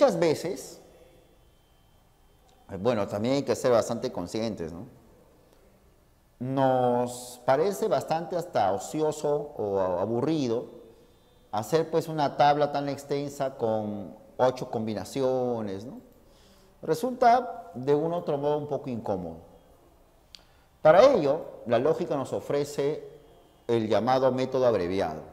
muchas veces, bueno, también hay que ser bastante conscientes, ¿no? Nos parece bastante hasta ocioso o aburrido hacer pues una tabla tan extensa con 8 combinaciones, ¿no? Resulta de un otro modo un poco incómodo. Para ello, la lógica nos ofrece el llamado método abreviado,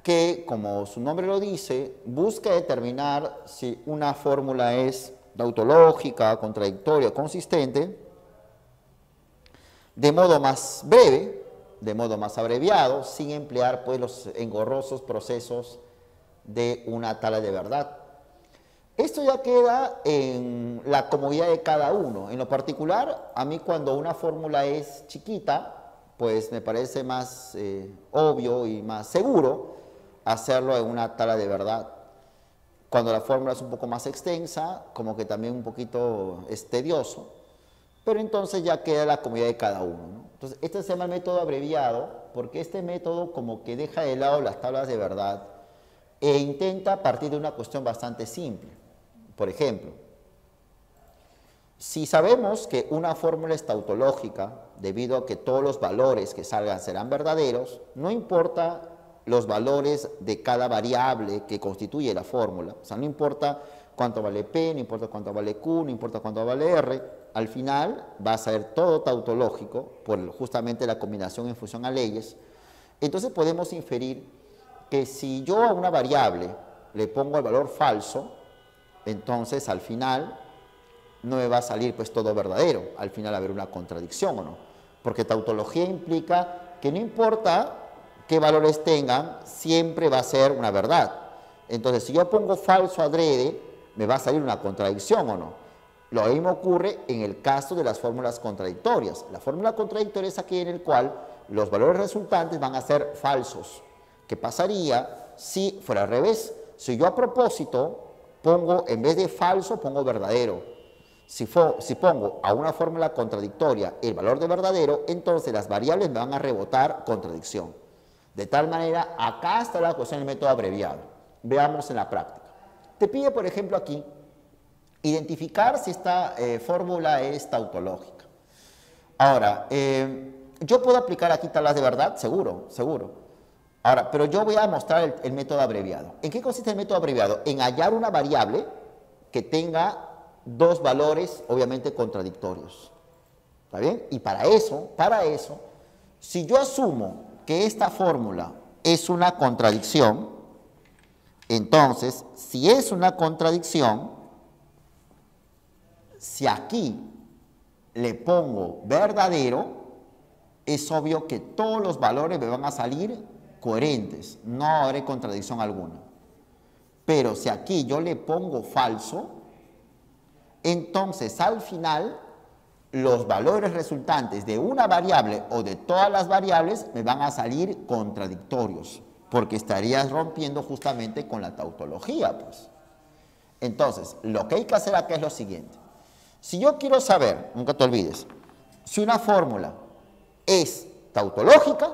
que, como su nombre lo dice, busca determinar si una fórmula es tautológica, contradictoria o consistente, de modo más breve, de modo más abreviado, sin emplear pues los engorrosos procesos de una tabla de verdad. Esto ya queda en la comodidad de cada uno. En lo particular, a mí cuando una fórmula es chiquita, pues me parece más obvio y más seguro hacerlo en una tabla de verdad. Cuando la fórmula es un poco más extensa, como que también un poquito es tedioso, pero entonces ya queda la comodidad de cada uno, ¿no? Entonces, este se llama el método abreviado, porque este método como que deja de lado las tablas de verdad e intenta partir de una cuestión bastante simple. Por ejemplo, si sabemos que una fórmula es tautológica, debido a que todos los valores que salgan serán verdaderos, no importa los valores de cada variable que constituye la fórmula, o sea, no importa cuánto vale P, no importa cuánto vale Q, no importa cuánto vale R, al final va a ser todo tautológico por justamente la combinación en función a leyes. Entonces podemos inferir que si yo a una variable le pongo el valor falso, entonces al final no me va a salir pues todo verdadero, al final va a haber una contradicción o no, porque tautología implica que no importa qué valores tengan, siempre va a ser una verdad. Entonces si yo pongo falso adrede, me va a salir una contradicción o no. Lo mismo ocurre en el caso de las fórmulas contradictorias. La fórmula contradictoria es aquella en la cual los valores resultantes van a ser falsos. ¿Qué pasaría si fuera al revés? Si yo a propósito pongo, en vez de falso, pongo verdadero. Si pongo a una fórmula contradictoria el valor de verdadero, entonces las variables me van a rebotar contradicción. De tal manera, acá está la cuestión del método abreviado. Veamos en la práctica. Te pide, por ejemplo, aquí, identificar si esta fórmula es tautológica. Ahora, yo puedo aplicar aquí tablas de verdad, seguro, seguro. Ahora, pero yo voy a mostrar el método abreviado. ¿En qué consiste el método abreviado? En hallar una variable que tenga dos valores, obviamente, contradictorios. ¿Está bien? Y para eso, si yo asumo que esta fórmula es una contradicción, entonces, si es una contradicción, si aquí le pongo verdadero, es obvio que todos los valores me van a salir coherentes, no habrá contradicción alguna. Pero si aquí yo le pongo falso, entonces al final los valores resultantes de una variable o de todas las variables me van a salir contradictorios, porque estarías rompiendo justamente con la tautología, pues. Entonces, lo que hay que hacer acá es lo siguiente. Si yo quiero saber, nunca te olvides, si una fórmula es tautológica,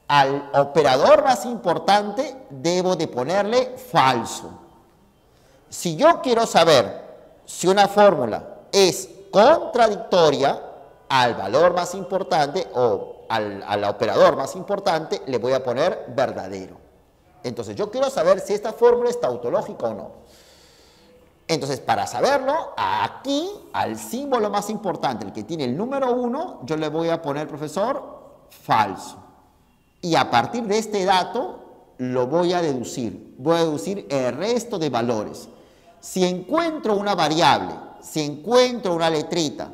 al operador más importante debo de ponerle falso. Si yo quiero saber si una fórmula es contradictoria, al valor más importante o al operador más importante le voy a poner verdadero. Entonces yo quiero saber si esta fórmula es tautológica o no. Entonces, para saberlo, aquí, al símbolo más importante, el que tiene el número 1, yo le voy a poner, profesor, falso. Y a partir de este dato, lo voy a deducir. Voy a deducir el resto de valores. Si encuentro una variable, si encuentro una letrita,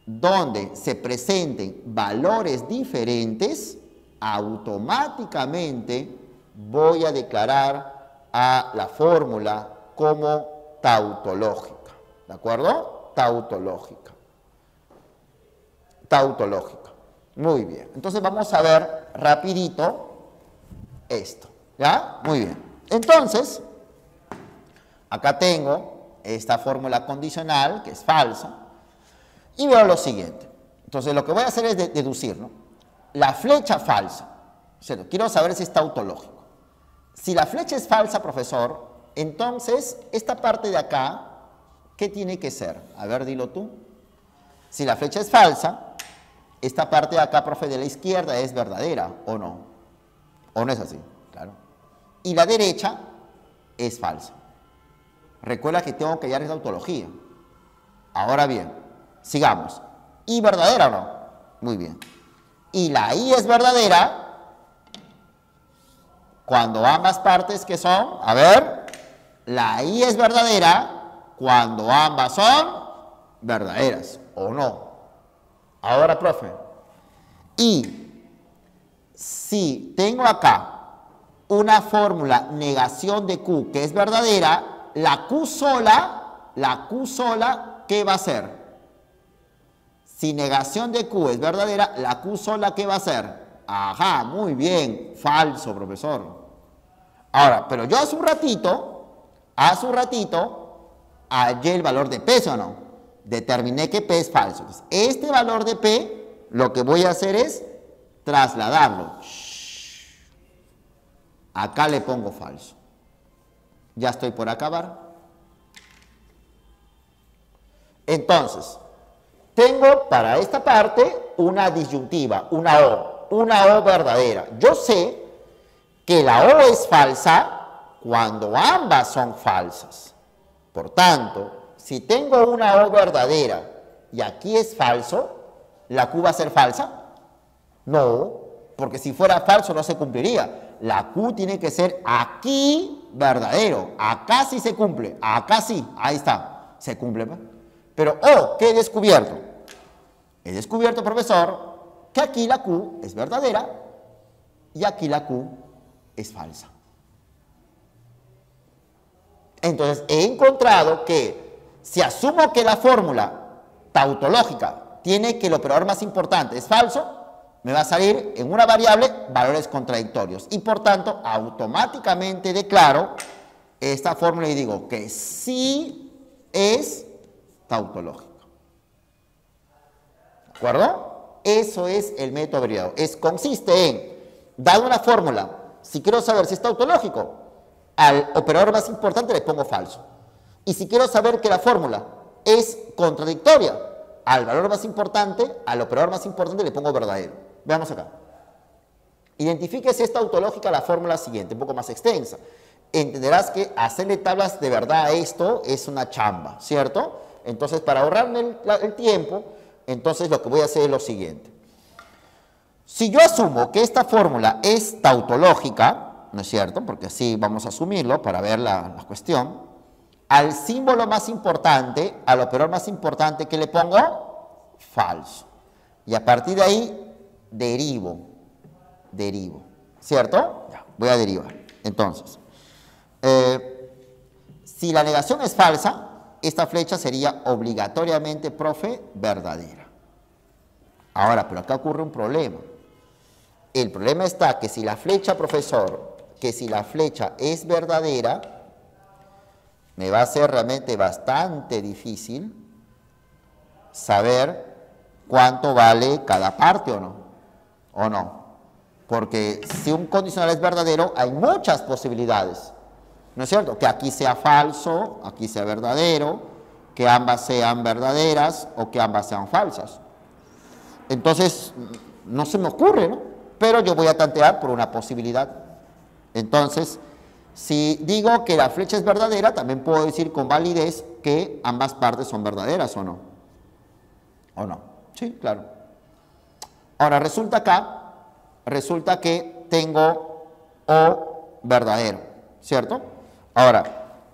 donde se presenten valores diferentes, automáticamente voy a declarar a la fórmula como tautológica, ¿de acuerdo? Tautológica. Tautológica. Muy bien. Entonces vamos a ver rapidito esto, ¿ya? Muy bien. Entonces, acá tengo esta fórmula condicional, que es falsa, y veo lo siguiente. Entonces lo que voy a hacer es deducir, ¿no? La flecha falsa, ¿cierto? Quiero saber si es tautológico. Si la flecha es falsa, profesor, Entonces, esta parte de acá, ¿qué tiene que ser? A ver, dilo tú. Si la flecha es falsa, esta parte de acá, profe, de la izquierda es verdadera, ¿o no? ¿O no es así? Claro. Y la derecha es falsa. Recuerda que tengo que hallar esa tautología. Ahora bien, sigamos. ¿Y verdadera o no? Muy bien. Y la I es verdadera cuando ambas partes que son, a ver, la I es verdadera cuando ambas son verdaderas, ¿o no? Ahora, profe, y si tengo acá una fórmula negación de Q que es verdadera, la Q sola, ¿qué va a ser? Si negación de Q es verdadera, la Q sola, ¿qué va a ser? Ajá, muy bien, falso, profesor. Ahora, pero yo hace un ratito, hallé el valor de P, ¿o no? Determiné que P es falso. Entonces, este valor de P, lo que voy a hacer es trasladarlo. Acá le pongo falso. Ya estoy por acabar. Entonces, tengo para esta parte una disyuntiva, una O verdadera. Yo sé que la O es falsa cuando ambas son falsas. Por tanto, si tengo una O verdadera y aquí es falso, ¿la Q va a ser falsa? No, porque si fuera falso no se cumpliría. La Q tiene que ser aquí verdadero. Acá sí se cumple, acá sí, ahí está, se cumple. Pero, ¿qué he descubierto? He descubierto, profesor, que aquí la Q es verdadera y aquí la Q es falsa. Entonces, he encontrado que si asumo que la fórmula tautológica tiene que el operador más importante es falso, me va a salir en una variable valores contradictorios. Y por tanto, automáticamente declaro esta fórmula y digo que sí es tautológico. ¿De acuerdo? Eso es el método abreviado. Consiste en, dado una fórmula, si quiero saber si es tautológico, al operador más importante le pongo falso. Y si quiero saber que la fórmula es contradictoria, al valor más importante, al operador más importante le pongo verdadero. Veamos acá. Identifique si es tautológica la fórmula siguiente, un poco más extensa. Entenderás que hacerle tablas de verdad a esto es una chamba, ¿cierto? Entonces, para ahorrarme el tiempo, entonces lo que voy a hacer es lo siguiente. Si yo asumo que esta fórmula es tautológica, ¿no es cierto? Porque así vamos a asumirlo para ver la cuestión. Al símbolo más importante, al operador más importante, ¿qué le pongo? Falso. Y a partir de ahí, derivo, ¿cierto? Ya, voy a derivar. Entonces, si la negación es falsa, esta flecha sería obligatoriamente, profe, verdadera. Ahora, pero acá ocurre un problema. El problema está que si la flecha, profesor, es verdadera, me va a ser realmente bastante difícil saber cuánto vale cada parte o no. Porque si un condicional es verdadero, hay muchas posibilidades, ¿no es cierto? Que aquí sea falso, aquí sea verdadero, que ambas sean verdaderas o que ambas sean falsas. Entonces, no se me ocurre, ¿no? Pero yo voy a tantear por una posibilidad. Entonces, si digo que la flecha es verdadera, también puedo decir con validez que ambas partes son verdaderas o no. ¿O no? Sí, claro. Ahora, resulta que tengo O verdadero, ¿cierto? Ahora,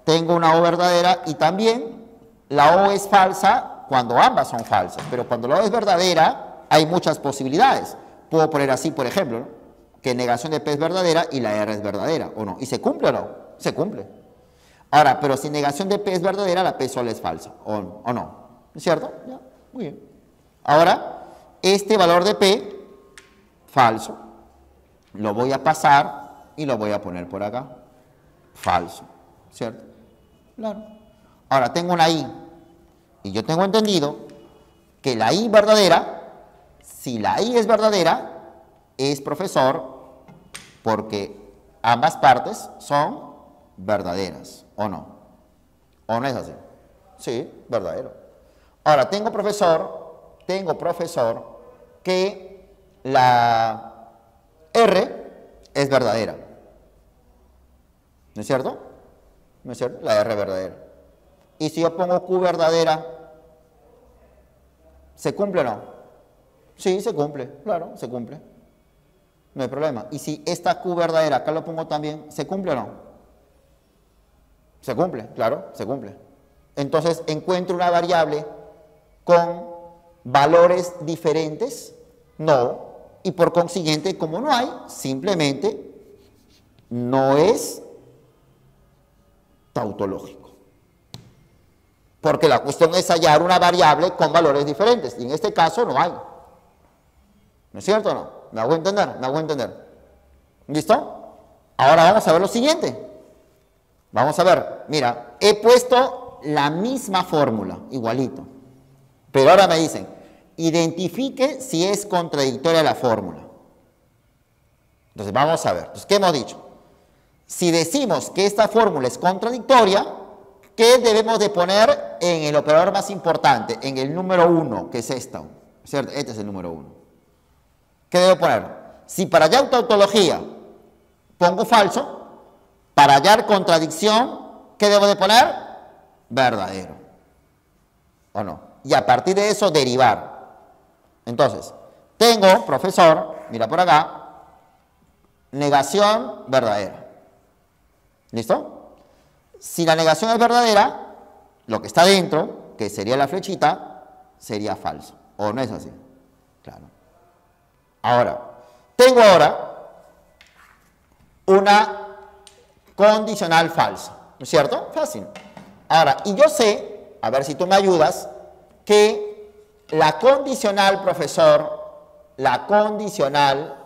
tengo una O verdadera y también la O es falsa cuando ambas son falsas, pero cuando la O es verdadera hay muchas posibilidades. Puedo poner así, por ejemplo, ¿no? Que negación de P es verdadera y la R es verdadera, ¿o no? ¿Y se cumple o no? Se cumple. Ahora, pero si negación de P es verdadera, la P sola es falsa, ¿o no? ¿Es cierto? Ya, muy bien. Ahora, este valor de P, falso, lo voy a pasar y lo voy a poner por acá. Falso, ¿cierto? Claro. Ahora, tengo una I, y yo tengo entendido que la I verdadera, si la I es verdadera, es profesor porque ambas partes son verdaderas. ¿O no? ¿O no es así? Sí, verdadero. Ahora, tengo profesor que la R es verdadera. ¿No es cierto? ¿No es cierto? La R es verdadera. Y si yo pongo Q verdadera, ¿se cumple o no? Sí, se cumple, claro, se cumple. No hay problema. Y si esta Q verdadera, acá lo pongo también, ¿se cumple o no? Se cumple, claro, se cumple. Entonces encuentro una variable con valores diferentes, no, y por consiguiente, como no hay, simplemente no es tautológico. Porque la cuestión es hallar una variable con valores diferentes, y en este caso no hay. ¿No es cierto o no? ¿Me hago entender? ¿Me hago entender? ¿Listo? Ahora vamos a ver lo siguiente. Vamos a ver, mira, he puesto la misma fórmula, igualito. Pero ahora me dicen, identifique si es contradictoria la fórmula. Entonces vamos a ver. Entonces, ¿qué hemos dicho? Si decimos que esta fórmula es contradictoria, ¿qué debemos de poner en el operador más importante? En el número 1, que es esta. ¿Cierto? Este es el número 1. ¿Qué debo poner? Si para hallar tautología pongo falso, para hallar contradicción, ¿qué debo de poner? Verdadero. ¿O no? Y a partir de eso derivar. Entonces, tengo, profesor, mira por acá, negación verdadera. ¿Listo? Si la negación es verdadera, lo que está dentro, que sería la flechita, sería falso. ¿O no es así? Claro. Ahora, tengo una condicional falsa, ¿no es cierto? Fácil. Ahora, y yo sé, a ver si tú me ayudas, que la condicional, profesor, la condicional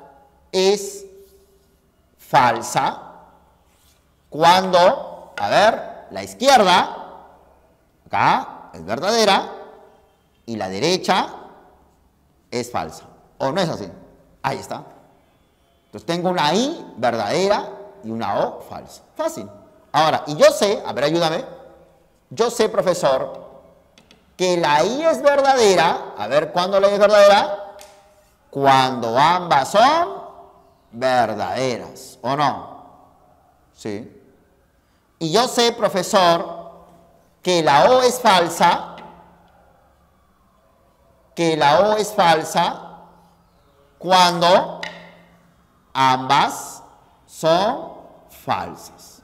es falsa cuando, a ver, la izquierda, acá, es verdadera, y la derecha es falsa. ¿O no es así? Ahí está. Entonces tengo una I verdadera y una O falsa. Fácil. Ahora, y yo sé, a ver, ayúdame. Yo sé, profesor, que la I es verdadera. A ver, ¿cuándo la I es verdadera? Cuando ambas son verdaderas. ¿O no? Sí. Y yo sé, profesor, que la O es falsa. Que la O es falsa cuando ambas son falsas.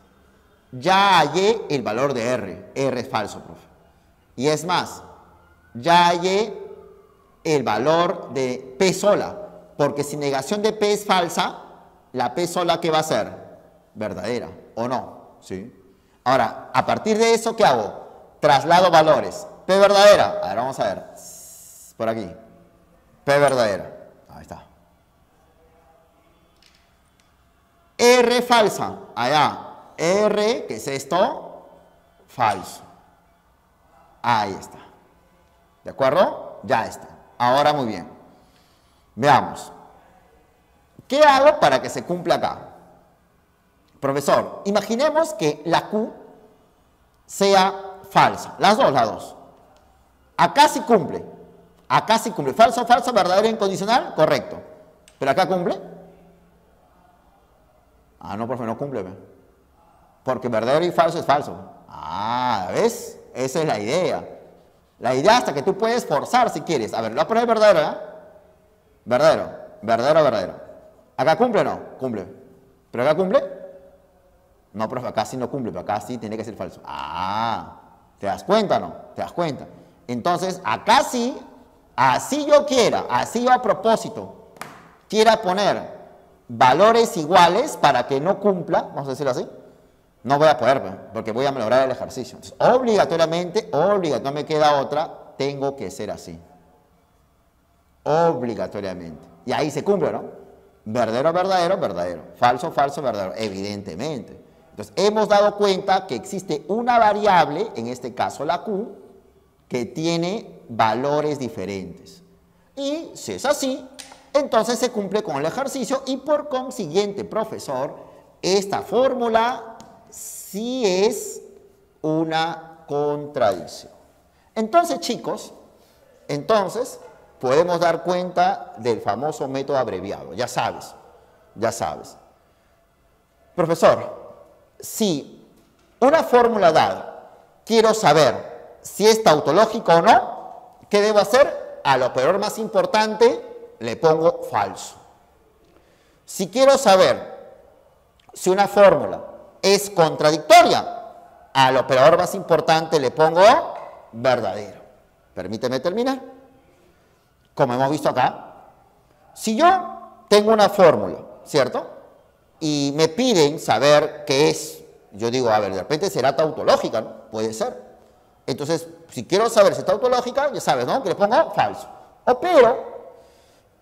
Ya hallé el valor de R. R es falso, profe. Y es más, ya hallé el valor de P sola. Porque si negación de P es falsa, la P sola, ¿qué va a ser? Verdadera, ¿o no? ¿Sí? Ahora, a partir de eso, ¿qué hago? Traslado valores. P verdadera. A ver, vamos a ver. Por aquí. P verdadera. Ahí está. R falsa. Allá. R, ¿qué es esto? Falso. Ahí está. ¿De acuerdo? Ya está. Ahora muy bien. Veamos. ¿Qué hago para que se cumpla acá? Profesor, imaginemos que la Q sea falsa. Las dos. Acá sí cumple. Acá sí cumple. Falso, falso, verdadero, incondicional, correcto. ¿Pero acá cumple? Ah, no, profe, no cumple. Porque verdadero y falso es falso. Ah, ¿ves? Esa es la idea. La idea hasta que tú puedes forzar si quieres. A ver, lo voy a poner verdadero, ¿eh? Verdadero, verdadero. ¿Acá cumple o no? Cumple. ¿Pero acá cumple? No, profe, acá sí no cumple, pero acá sí tiene que ser falso. Ah, ¿te das cuenta o no? ¿Te das cuenta? Entonces, acá sí, así yo quiera, así yo a propósito, quiera poner valores iguales para que no cumpla, vamos a decirlo así, no voy a poder, porque voy a malograr el ejercicio. Entonces, obligatoriamente, no me queda otra, tengo que ser así. Obligatoriamente. Y ahí se cumple, ¿no? Verdadero, verdadero. Falso, falso, verdadero. Evidentemente. Entonces, hemos dado cuenta que existe una variable, en este caso la Q, que tiene valores diferentes. Y si es así, entonces se cumple con el ejercicio y por consiguiente, profesor, esta fórmula sí es una contradicción. Entonces, chicos, podemos dar cuenta del famoso método abreviado. Ya sabes. Profesor, si una fórmula dada, quiero saber si es tautológica o no, ¿qué debo hacer? Al operador más importante le pongo falso. Si quiero saber si una fórmula es contradictoria, al operador más importante le pongo verdadero. Permíteme terminar. Como hemos visto acá, si yo tengo una fórmula, ¿cierto? Y me piden saber qué es, yo digo, a ver, de repente será tautológica, ¿no? Puede ser. Entonces, si quiero saber si es tautológica, ya sabes, ¿no? Que le pongo falso. Opero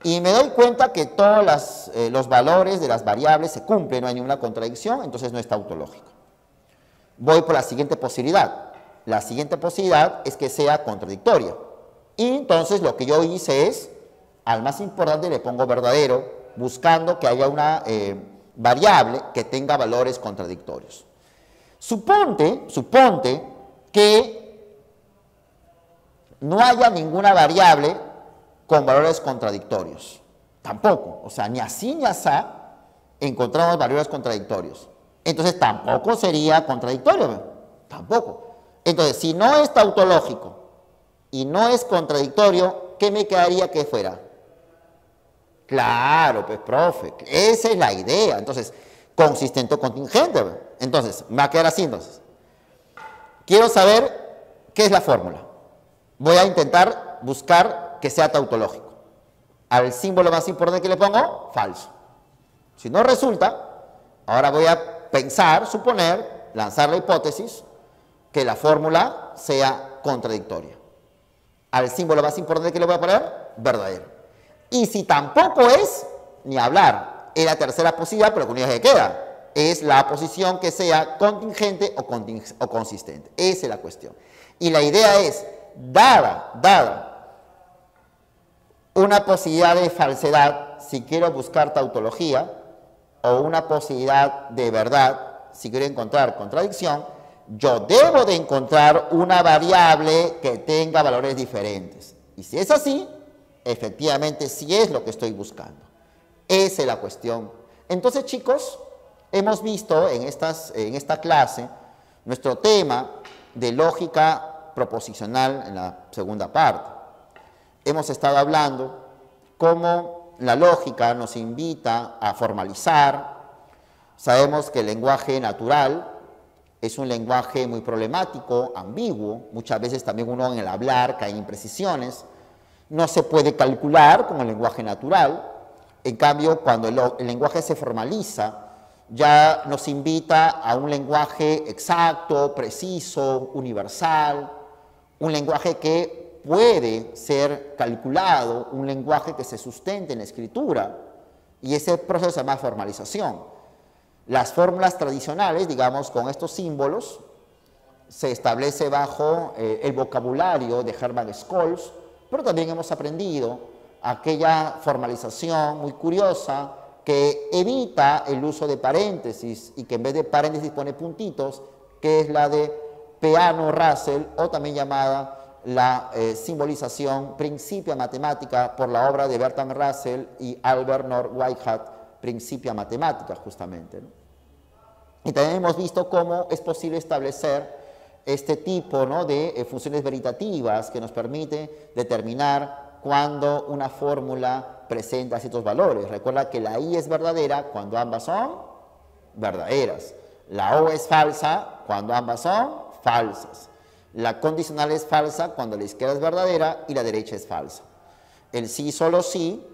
y me doy cuenta que todos los valores de las variables se cumplen, no hay ninguna contradicción, entonces no es tautológico. Voy por la siguiente posibilidad. La siguiente posibilidad es que sea contradictoria. Y entonces lo que yo hice es, al más importante le pongo verdadero, buscando que haya una variable que tenga valores contradictorios. Suponte que no haya ninguna variable con valores contradictorios. Tampoco, o sea, ni así ni asá encontramos valores contradictorios. Entonces tampoco sería contradictorio, tampoco. Entonces, si no es tautológico y no es contradictorio, ¿qué me quedaría que fuera? Claro, pues profe, esa es la idea. Entonces, consistente o contingente. Entonces, me va a quedar así entonces. Quiero saber qué es la fórmula. Voy a intentar buscar que sea tautológico. Al símbolo más importante que le pongo, falso. Si no resulta, ahora voy a pensar, suponer, lanzar la hipótesis que la fórmula sea contradictoria. Al símbolo más importante que le voy a poner, verdadero. Y si tampoco es, ni hablar. Es la tercera posibilidad, pero con que queda. Es la posición que sea contingente o consistente. Esa es la cuestión. Y la idea es, dada una posibilidad de falsedad, si quiero buscar tautología, o una posibilidad de verdad, si quiero encontrar contradicción, yo debo de encontrar una variable que tenga valores diferentes. Y si es así, efectivamente sí es lo que estoy buscando. Esa es la cuestión. Entonces, chicos, hemos visto en esta clase nuestro tema de lógica proposicional en la segunda parte. Hemos estado hablando cómo la lógica nos invita a formalizar. Sabemos que el lenguaje natural es un lenguaje muy problemático, ambiguo. Muchas veces también uno en el hablar cae en imprecisiones. No se puede calcular con el lenguaje natural. En cambio, cuando el lenguaje se formaliza, ya nos invita a un lenguaje exacto, preciso, universal, un lenguaje que puede ser calculado, un lenguaje que se sustente en la escritura, y ese proceso se llama formalización. Las fórmulas tradicionales, digamos, con estos símbolos, se establece bajo el vocabulario de Hermann Scholz, pero también hemos aprendido aquella formalización muy curiosa que evita el uso de paréntesis y que en vez de paréntesis pone puntitos, que es la de Peano-Russell, o también llamada la simbolización Principia Mathematica, por la obra de Bertrand Russell y Albert Noor Whitehead, Principia Mathematica, justamente, ¿no? Y también hemos visto cómo es posible establecer este tipo, ¿no?, de funciones veritativas que nos permite determinar cuando una fórmula presenta ciertos valores. Recuerda que la I es verdadera cuando ambas son verdaderas. La O es falsa cuando ambas son falsas. La condicional es falsa cuando la izquierda es verdadera y la derecha es falsa. El sí, solo sí,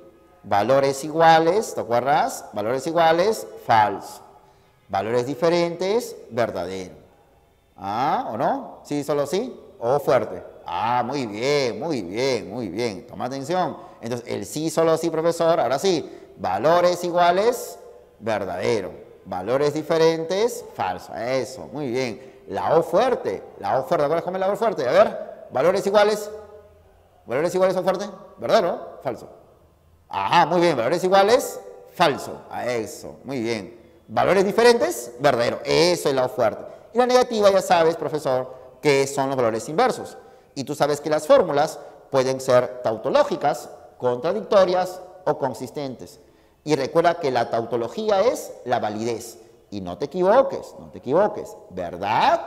valores iguales, ¿te acuerdas? Valores iguales, falso. Valores diferentes, verdadero. ¿Ah, o no? Sí, solo sí, o fuerte. Ah, muy bien, muy bien, muy bien. Toma atención. Entonces, el sí, solo sí, profesor, ahora sí. Valores iguales, verdadero. Valores diferentes, falso. Eso, muy bien. La O fuerte, ¿acuerdas cómo es la O fuerte? A ver, valores iguales o fuerte, ¿verdadero? Falso. Ajá, muy bien, valores iguales, falso. A eso, muy bien. Valores diferentes, verdadero. Eso es la O fuerte. Y la negativa ya sabes, profesor, que son los valores inversos. Y tú sabes que las fórmulas pueden ser tautológicas, contradictorias o consistentes. Y recuerda que la tautología es la validez. Y no te equivoques, no te equivoques. ¿Verdad?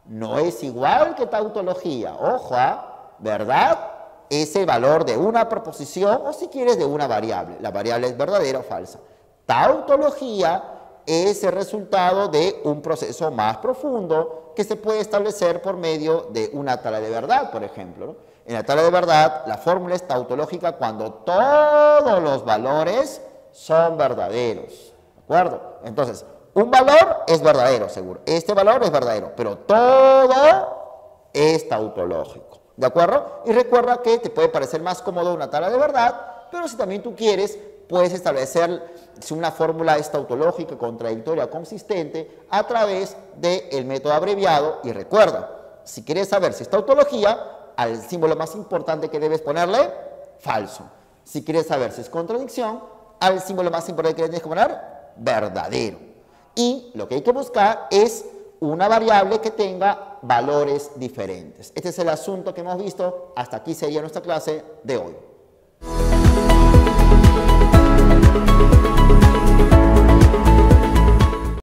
No es igual que tautología. Ojo, ¿verdad? Es el valor de una proposición o, si quieres, de una variable. La variable es verdadera o falsa. Tautología es el resultado de un proceso más profundo que se puede establecer por medio de una tabla de verdad, por ejemplo, ¿no? En la tabla de verdad, la fórmula es tautológica cuando todos los valores son verdaderos, ¿de acuerdo? Entonces, un valor es verdadero, seguro. Este valor es verdadero, pero todo es tautológico, ¿de acuerdo? Y recuerda que te puede parecer más cómodo una tabla de verdad, pero si también tú quieres, puedes establecer si una fórmula es tautológica, contradictoria o consistente a través del método abreviado. Y recuerda, si quieres saber si es tautología, al símbolo más importante que debes ponerle, falso. Si quieres saber si es contradicción, al símbolo más importante que tienes que poner, verdadero. Y lo que hay que buscar es una variable que tenga valores diferentes. Este es el asunto que hemos visto. Hasta aquí sería nuestra clase de hoy.